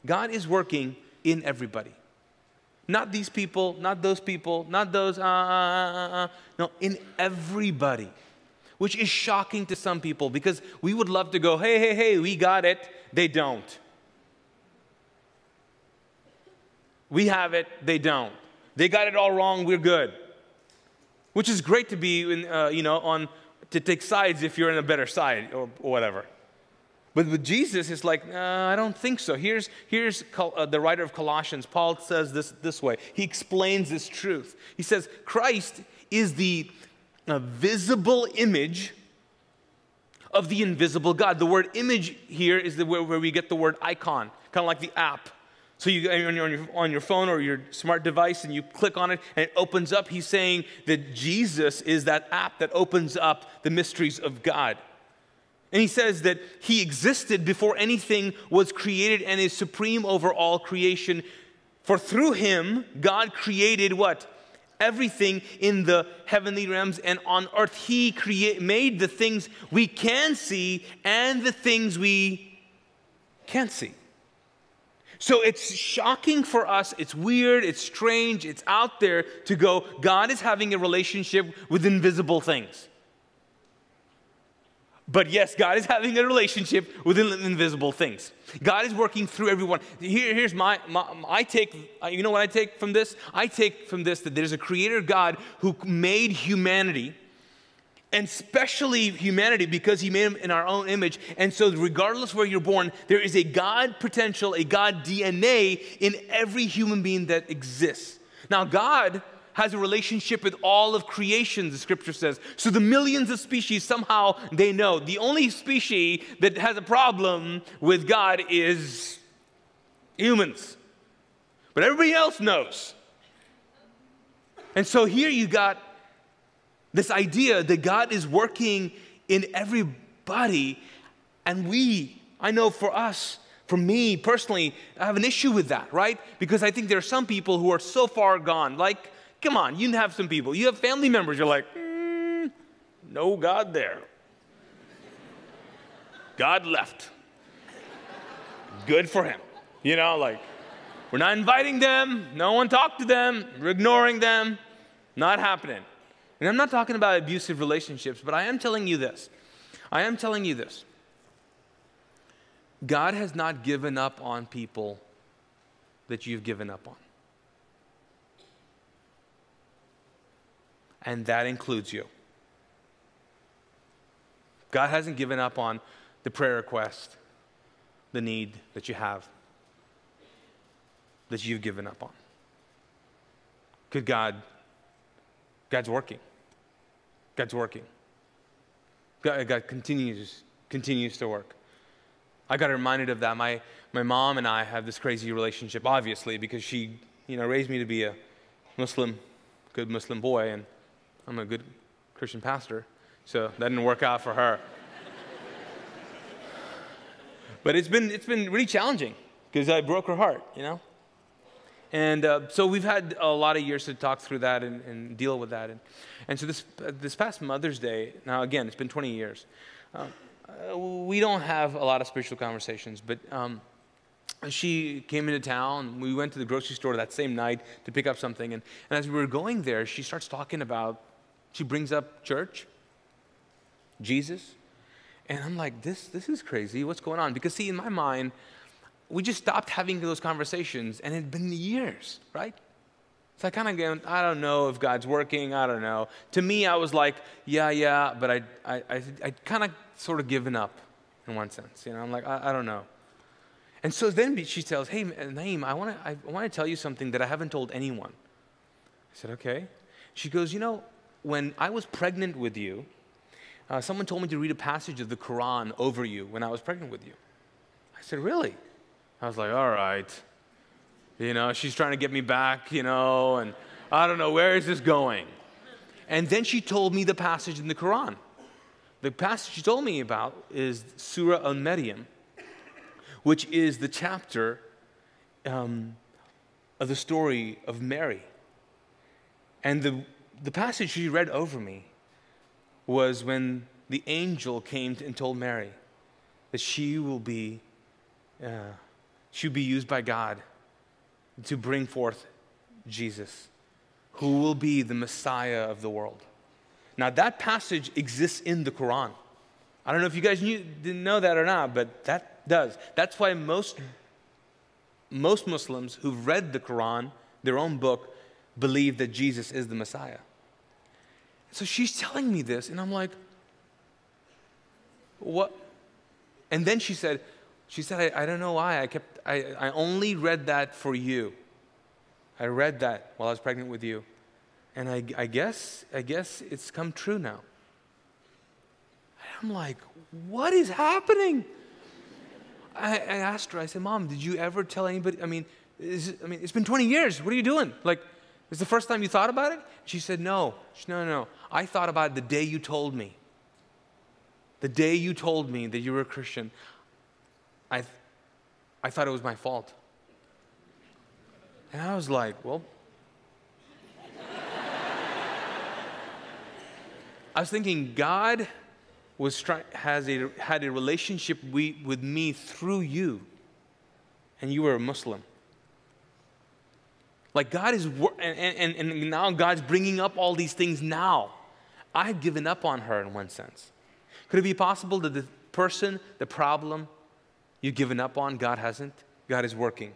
God is working in everybody. Not these people, not those people, not those, No, in everybody. Which is shocking to some people because we would love to go, hey, hey, hey, we got it. They don't. We have it, they don't. They got it all wrong, we're good. Which is great to be, to take sides if you're in a better side or whatever. But with Jesus, it's like, I don't think so. Here's the writer of Colossians. Paul says this way. He explains this truth. He says, Christ is the visible image of the invisible God. The word image here is where we get the word icon, kind of like the app. So you're on your phone or your smart device and you click on it and it opens up. He's saying that Jesus is that app that opens up the mysteries of God. And he says that he existed before anything was created and is supreme over all creation. For through him, God created what? Everything in the heavenly realms and on earth. He made the things we can see and the things we can't see. So it's shocking for us, it's weird, it's strange, it's out there to go, God is having a relationship with invisible things. But yes, God is having a relationship with invisible things. God is working through everyone. Here's I take, you know what I take from this? I take from this that there's a creator God who made humanity, and especially humanity because he made them in our own image. And so regardless where you're born, there is a God potential, a God DNA in every human being that exists. Now God has a relationship with all of creation, the scripture says. So the millions of species, somehow they know. The only species that has a problem with God is humans. But everybody else knows. And so here you got this idea that God is working in everybody. And I know for us, for me personally, I have an issue with that, right? Because I think there are some people who are so far gone. Like, come on, you have some people. You have family members. You're like, no God there. God left. Good for him. Like, we're not inviting them. No one talked to them. We're ignoring them. Not happening. And I'm not talking about abusive relationships, but I am telling you this. God has not given up on people that you've given up on. And that includes you. God hasn't given up on the prayer request, the need that you have, that you've given up on. God's working. God's working. God continues to work. I got reminded of that. My mom and I have this crazy relationship, obviously, because she, raised me to be a good Muslim boy, and I'm a good Christian pastor, so that didn't work out for her. But it's been really challenging because I broke her heart, And so we've had a lot of years to talk through that and deal with that. And so this past Mother's Day, now again, it's been 20 years. We don't have a lot of spiritual conversations, but she came into town. We went to the grocery store that same night to pick up something. And as we were going there, she starts talking about, she brings up church, Jesus. And I'm like, this is crazy. What's going on? Because see, in my mind, we just stopped having those conversations, and it had been years, right? So I kind of go, I don't know if God's working. I don't know. To me, I was like, yeah, but I kind of sort of given up in one sense. I'm like, I don't know. And so then she tells, hey, Naeem, I want to tell you something that I haven't told anyone. I said, okay. She goes, when I was pregnant with you, someone told me to read a passage of the Quran over you when I was pregnant with you. I said, really? I was like, all right. She's trying to get me back, and I don't know, where is this going? And then she told me the passage in the Quran. The passage she told me about is Surah Al-Maryam, which is the chapter of the story of Mary. And the passage she read over me was when the angel came and told Mary that she will be to be used by God to bring forth Jesus, who will be the Messiah of the world. Now, that passage exists in the Quran. I don't know if you guys didn't know that or not, but that does. That's why most Muslims who've read the Quran, their own book, believe that Jesus is the Messiah. So she's telling me this, and I'm like, what? And then she said, I don't know why. I only read that for you. I read that while I was pregnant with you. And I guess it's come true now. And I'm like, what is happening? I asked her, I said, Mom, did you ever tell anybody? It's been 20 years. What are you doing? Like, is the first time you thought about it? She said, no. No. I thought about it the day you told me. The day you told me that you were a Christian, I thought it was my fault. And I was like, well, I was thinking God had a relationship with me through you, and you were a Muslim. Like God is, and now God's bringing up all these things now. I had given up on her in one sense. Could it be possible that the person, the problem you've given up on, God hasn't? God is working.